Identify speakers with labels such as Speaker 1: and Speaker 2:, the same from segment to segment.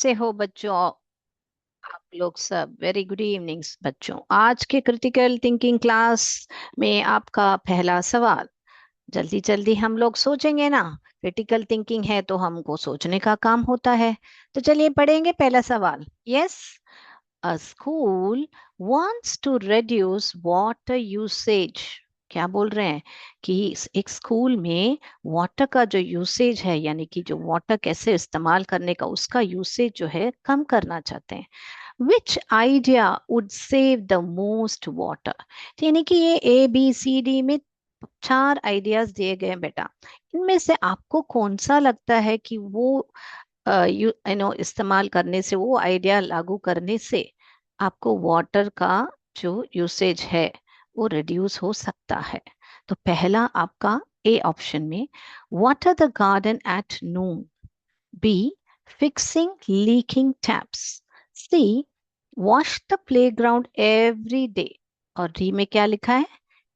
Speaker 1: से हो बच्चों? आप लोग सब वेरी गुड इवनिंग्स बच्चों। आज के क्रिटिकल थिंकिंग क्लास में आपका पहला सवाल। जल्दी जल्दी हम लोग सोचेंगे ना। क्रिटिकल थिंकिंग है तो हमको सोचने का काम होता है। तो चलिए पढ़ेंगे पहला सवाल। Yes, a school wants to reduce water usage। क्या बोल रहे हैं कि एक स्कूल में वाटर का जो यूसेज है, यानी कि जो वाटर कैसे इस्तेमाल करने का उसका यूसेज जो है कम करना चाहते हैं। विच idea would save the most water. यानी कि ये ABCD में चार आइडियाज दिए गए हैं बेटा। इनमें से आपको कौन सा लगता है कि वो इस्तेमाल करने से, वो आइडिया लागू करने से आपको वाटर का जो यूसेज है वो रिड्यूस हो सकता है? तो पहला आपका ए ऑप्शन में, water the garden at noon. B, fixing leaking taps. C, wash the playground every day. और डी में क्या लिखा है?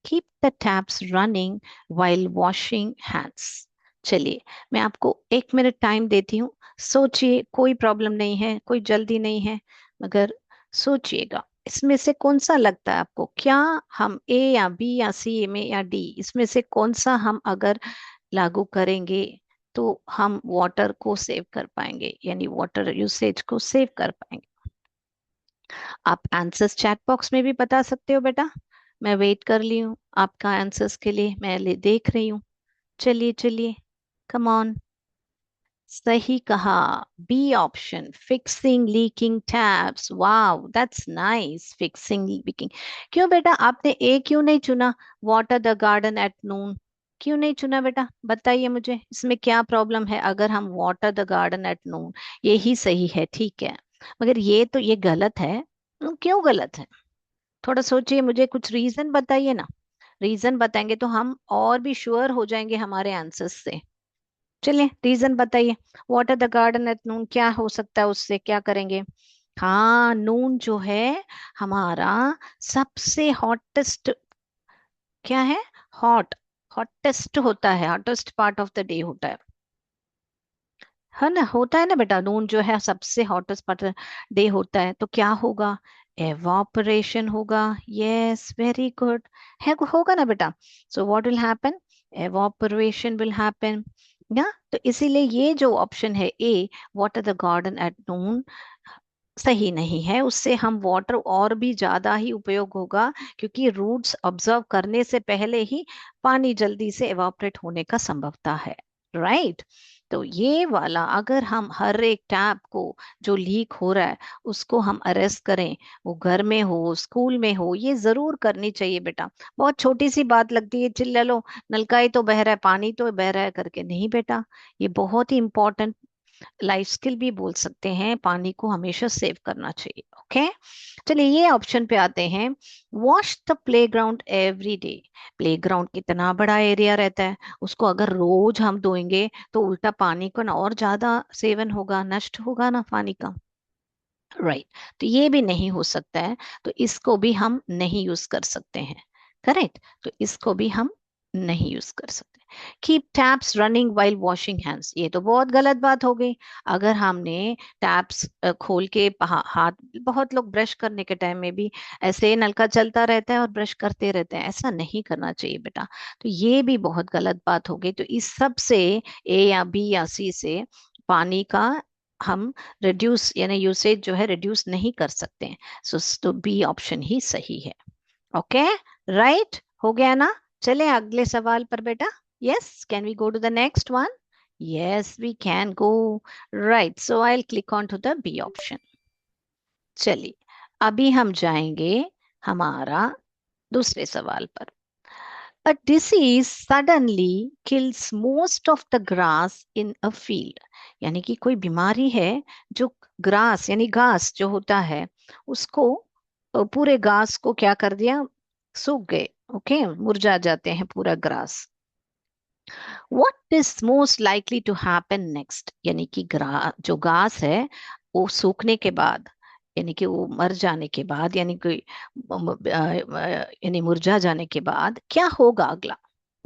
Speaker 1: Keep the taps running while washing hands. चलिए, मैं आपको 1 मिनट टाइम देती हूँ। सोचिए, कोई प्रॉब्लम नहीं है, कोई जल्दी नहीं है, मगर सोचिएगा इसमें से कौन सा लगता है आपको। क्या हम ए या बी या सी में या डी, इसमें से कौन सा हम अगर लागू करेंगे तो हम वाटर को सेव कर पाएंगे, यानी वाटर यूसेज को सेव कर पाएंगे? आप आंसर्स चैट बॉक्स में भी बता सकते हो बेटा। मैं वेट कर ली हूँ आपका आंसर्स के लिए, मैं देख रही हूँ। चलिए चलिए, कम ऑन। सही कहा, B option, fixing leaking taps. Wow, that's nice, fixing leaking. क्यों बेटा आपने ए क्यों नहीं चुना? Water the garden at noon क्यों नहीं चुना बेटा? बताइए मुझे, इसमें क्या प्रॉब्लम है अगर हम वाटर द गार्डन एट नून? ये ही सही है, ठीक है, मगर ये गलत है। क्यों गलत है? थोड़ा सोचिए, मुझे कुछ रीजन बताइए ना। रीजन बताएंगे तो हम और भी श्योर हो जाएंगे हमारे आंसर्स से। चलिए रीजन बताइए। वाटर द गार्डन एट नून क्या हो सकता है, उससे क्या करेंगे? हाँ, नून जो है हमारा सबसे हॉटेस्ट, क्या है, हॉट, हॉटेस्ट होता है, hottest part of the day होता है ना? होता है ना बेटा, नून जो है सबसे हॉटेस्ट पार्ट डे होता है, तो क्या होगा? एवापोरेशन होगा। यस, वेरी गुड, है होगा ना बेटा? So what will happen? Evaporation will happen ना। तो इसीलिए ये जो ऑप्शन है A, water the garden at noon, सही नहीं है। उससे हम वाटर और भी ज्यादा ही उपयोग होगा, क्योंकि रूट्स ऑब्जर्व करने से पहले ही पानी जल्दी से एवापोरेट होने का संभवता है। राइट। तो ये वाला अगर हम हर एक टैप को जो लीक हो रहा है उसको हम अरेस्ट करें, वो घर में हो स्कूल में हो, ये जरूर करनी चाहिए बेटा। बहुत छोटी सी बात लगती है, चिल्ला लो नलका ही तो बह रहा है, पानी तो बह रहा है करके, नहीं बेटा, ये बहुत ही इंपॉर्टेंट लाइफ स्किल भी बोल सकते हैं। पानी को हमेशा सेव करना चाहिए। ओके, चलिए ये ऑप्शन पे आते हैं। Wash the playground every day. Playground कितना बड़ा एरिया रहता है, उसको अगर रोज हम धोएंगे तो उल्टा पानी का ना और ज्यादा सेवन होगा, नष्ट होगा ना पानी का। राइट, तो ये भी नहीं हो सकता है, तो इसको भी हम नहीं यूज कर सकते हैं। करेक्ट, तो इसको भी हम नहीं यूज कर सकते। Keep taps running while washing hands, ये तो बहुत गलत बात हो गई। अगर हमने टैप्स खोल के हाथ, बहुत लोग ब्रश करने के टाइम में भी ऐसे नलका चलता रहता है और ब्रश करते रहते हैं, ऐसा नहीं करना चाहिए बेटा। तो ये भी बहुत गलत बात हो गई। तो इस सब से ए या बी या सी से पानी का हम रिड्यूस यानी यूसेज जो है रिड्यूस नहीं कर सकते हैं। सो तो बी ऑप्शन ही सही है। ओके, राइट, हो गया ना? चले अगले सवाल पर बेटा। Yes, can we go to the next one? Yes we can go. Right, so I click on to the B option. चलिए, अभी हम जाएंगे हमारा दूसरे सवाल पर। A disease suddenly kills most of the grass in a field। यानी कि कोई बीमारी है जो ग्रास यानी घास जो होता है उसको, पूरे घास को क्या कर दिया, सूख गए। ओके, मुरझा जाते हैं पूरा grass. What is most likely to happen next? यानी कि जो घास है वो सूखने के बाद, यानी कि वो मर जाने के बाद, यानी कि यानी मुरझा जाने के बाद क्या होगा अगला?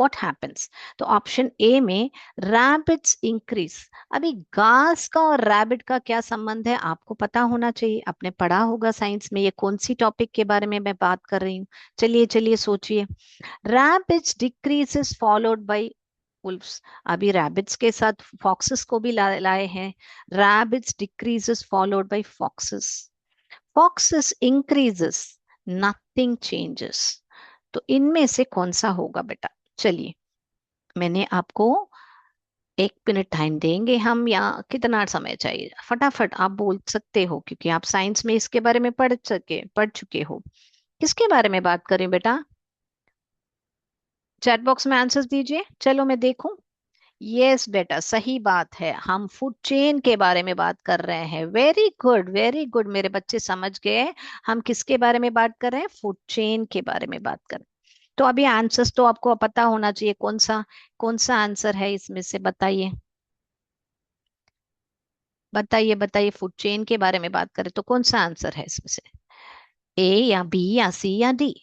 Speaker 1: what happens? तो ऑप्शन ए में रैबिट्स इंक्रीज। अभी घास का और रैबिट का क्या संबंध है आपको पता होना चाहिए, आपने पढ़ा होगा साइंस में। ये कौन सी टॉपिक के बारे में मैं बात कर रही हूँ? चलिए चलिए सोचिए। Rabbits decreases followed bye Wolves. अभी रैबिट्स के साथ फॉक्सेस को भी लाए हैं। Rabbits decreases followed by foxes. Foxes increases, nothing changes. तो इनमें से कौन सा होगा बेटा? चलिए, मैंने आपको 1 मिनट टाइम देंगे हम, या कितना समय चाहिए? फटाफट आप बोल सकते हो, क्योंकि आप साइंस में इसके बारे में पढ़ चुके हो। किसके बारे में बात करें बेटा? चैट बॉक्स में आंसर्स दीजिए, चलो मैं देखूं। यस बेटा, सही बात है, हम फूड चेन के बारे में बात कर रहे हैं। वेरी गुड वेरी गुड, मेरे बच्चे समझ गए। हम किसके बारे में बात कर रहे हैं? फूड चेन के बारे में बात कर रहे हैं। तो अभी आंसर्स तो आपको पता होना चाहिए, कौन सा आंसर है इसमें से, बताइए बताइए बताइए। फूड चेन के बारे में बात करें तो कौन सा आंसर है इसमें से? ए या बी या सी या डी?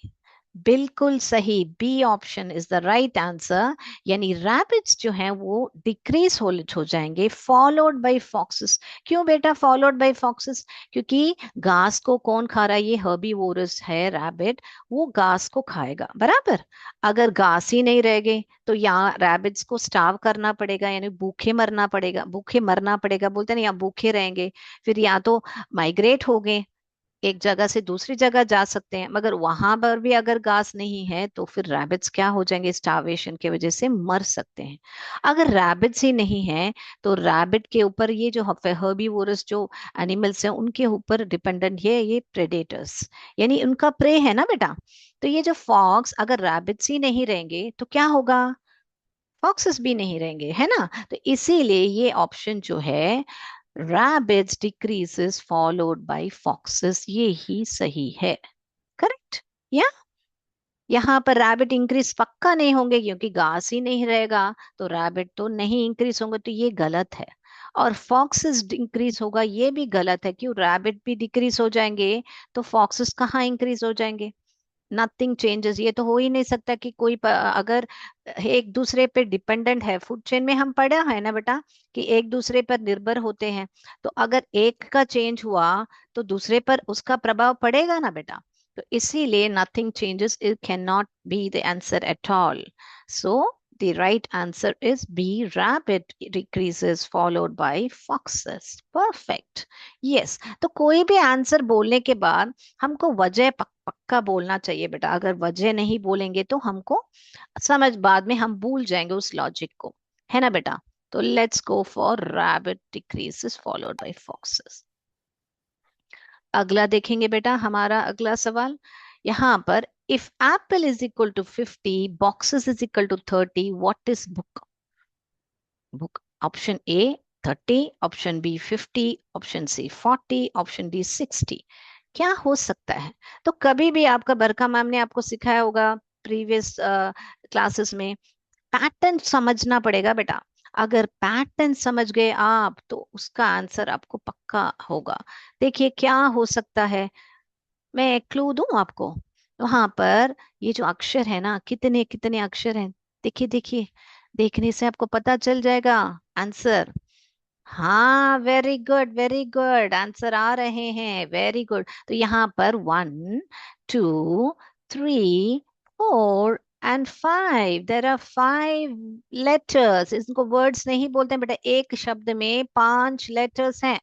Speaker 1: बिल्कुल सही, B option is the right answer. यानी रैबिट्स जो हैं वो डिक्रीज हो जाएंगे, फॉलोड बाय फॉक्सेस। क्यों बेटा फॉलोड बाय फॉक्सेस? क्योंकि घास को कौन खा रहा है? ये हर्बीवोरस है रैबिट, वो घास को खाएगा, बराबर। अगर घास ही नहीं रह गई तो यहाँ रैबिट्स को स्टार्व करना पड़ेगा, यानी भूखे मरना पड़ेगा। भूखे मरना पड़ेगा बोलते हैं ना, या भूखे रहेंगे, फिर या तो माइग्रेट हो गए, एक जगह से दूसरी जगह जा सकते हैं, मगर वहां पर भी अगर घास नहीं है तो फिर रैबिट्स क्या हो जाएंगे? स्टार्वेशन की वजह से मर सकते हैं। अगर रैबिट्स ही नहीं है तो रैबिट के ऊपर ये जो हर्बीवोरस जो एनिमल्स हैं उनके ऊपर डिपेंडेंट है ये प्रेडेटर्स, यानी उनका प्रे है ना बेटा। तो ये जो फॉक्स, अगर रैबिट्स ही नहीं रहेंगे तो क्या होगा? फॉक्सेस भी नहीं रहेंगे, है ना। तो इसीलिए ये ऑप्शन जो है, rabbits decreases followed by foxes, ये ही सही है। करेक्ट? या यहाँ पर रैबिट इंक्रीज पक्का नहीं होंगे, क्योंकि घास ही नहीं रहेगा, तो रैबिट तो नहीं इंक्रीज होंगे, तो ये गलत है। और फॉक्सेस इंक्रीज होगा, ये भी गलत है। क्यों? रैबिट भी डिक्रीज हो जाएंगे तो फॉक्सेस कहाँ इंक्रीज हो जाएंगे? Nothing changes. ये तो हो ही नहीं सकता कि अगर एक दूसरे पे डिपेंडेंट है, फूड चेन में हम पढ़ा है ना बेटा कि एक दूसरे पर निर्भर होते हैं। तो अगर एक का चेंज हुआ तो दूसरे पर उसका प्रभाव पड़ेगा ना बेटा। तो इसीलिए nothing changes, it can not be the answer at all. So the right answer is B, rabbit decreases followed by foxes. Perfect. Yes, तो कोई भी आंसर बोलने के बाद हमको वजह पक्का बोलना चाहिए बेटा। अगर वजह नहीं बोलेंगे तो हमको समझ, बाद में हम भूल जाएंगे उस लॉजिक को, है ना बेटा। तो let's go for rabbit decreases followed by foxes. अगला देखेंगे बेटा, हमारा अगला सवाल यहाँ पर, if apple is equal to 50, boxes is equal to 30, what is book? Book, option A 30, option B 50, option C 40, option D 60। क्या हो सकता है? तो कभी भी आपका बरका मैम ने आपको सिखाया होगा प्रीवियस क्लासेस में, पैटर्न समझना पड़ेगा बेटा। अगर पैटर्न समझ गए आप तो उसका आंसर आपको पक्का होगा। देखिए क्या हो सकता है, मैं एक क्लू दूं आपको। वहां पर ये जो अक्षर है ना, कितने कितने अक्षर हैं, देखिए देखिए, देखने से आपको पता चल जाएगा आंसर। हाँ, very good very good, answer आ रहे हैं, वेरी गुड। तो यहाँ पर 1, 2, 3, 4 एंड 5, देर आर 5 लेटर्स। इनको वर्ड्स नहीं बोलते हैं बेटा, एक शब्द में 5 लेटर्स हैं।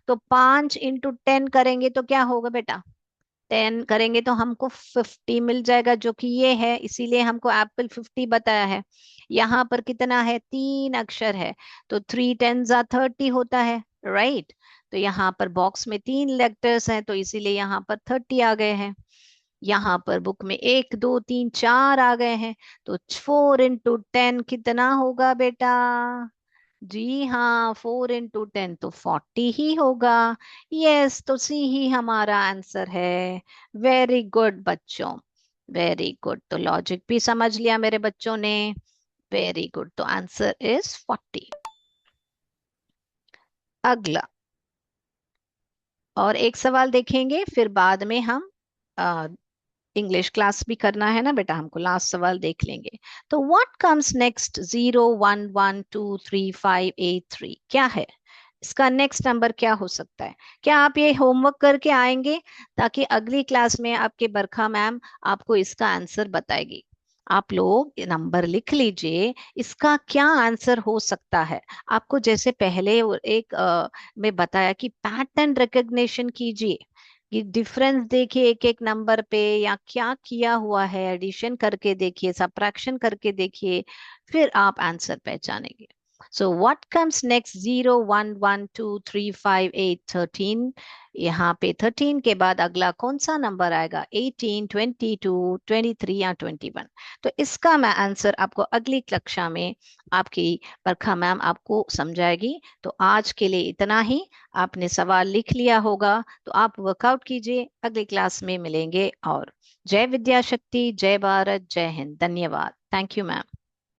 Speaker 1: तो 5 × 10 करेंगे तो क्या होगा बेटा? 10 करेंगे तो हमको 50 मिल जाएगा, जो कि ये है, इसीलिए हमको एप्पल 50 बताया है। यहाँ पर कितना है? 3 अक्षर है, तो 3 × 10 = 30 होता है, राइट। तो यहाँ पर बॉक्स में 3 लेटर्स हैं, तो इसीलिए यहाँ पर 30 आ गए हैं। यहाँ पर बुक में 1, 2, 3, 4 आ गए हैं, तो 4 × 10 कितना होगा बेटा? जी हाँ, 4 × 10 तो 40 ही होगा। यस, तो सी ही हमारा आंसर है। वेरी गुड बच्चों, वेरी गुड। तो लॉजिक भी समझ लिया मेरे बच्चों ने। वेरी गुड, तो आंसर इज 40। अगला और एक सवाल देखेंगे, फिर बाद में हम इंग्लिश क्लास भी करना है ना बेटा हमको, लास्ट सवाल देख लेंगे। तो व्हाट कम्स नेक्स्ट 0 1 1 2 3 5 8 3, क्या है इसका नेक्स्ट नंबर, क्या हो सकता है? क्या आप ये होमवर्क करके आएंगे, ताकि अगली क्लास में आपके बरखा मैम आपको इसका आंसर बताएगी। आप लोग ये नंबर लिख लीजिए, इसका क्या आंसर हो सकता है। आपको जैसे पहले एक में बताया कि पैटर्न रिकग्निशन कीजिए, कि डिफरेंस देखिए एक एक नंबर पे, या क्या किया हुआ है, एडिशन करके देखिए, सब्ट्रैक्शन करके देखिए, फिर आप आंसर पहचानेंगे। सो व्हाट कम्स नेक्स्ट 0 1 1 2 3 5 8 13, यहाँ पे 13 के बाद अगला कौन सा नंबर आएगा? 18, 22, 23 या 21। तो इसका मैं आंसर आपको अगली कक्षा में आपकी परखा मैम आपको समझाएगी। तो आज के लिए इतना ही। आपने सवाल लिख लिया होगा, तो आप वर्कआउट कीजिए, अगली क्लास में मिलेंगे। और जय विद्या शक्ति, जय भारत, जय हिंद, धन्यवाद, थैंक यू मैम।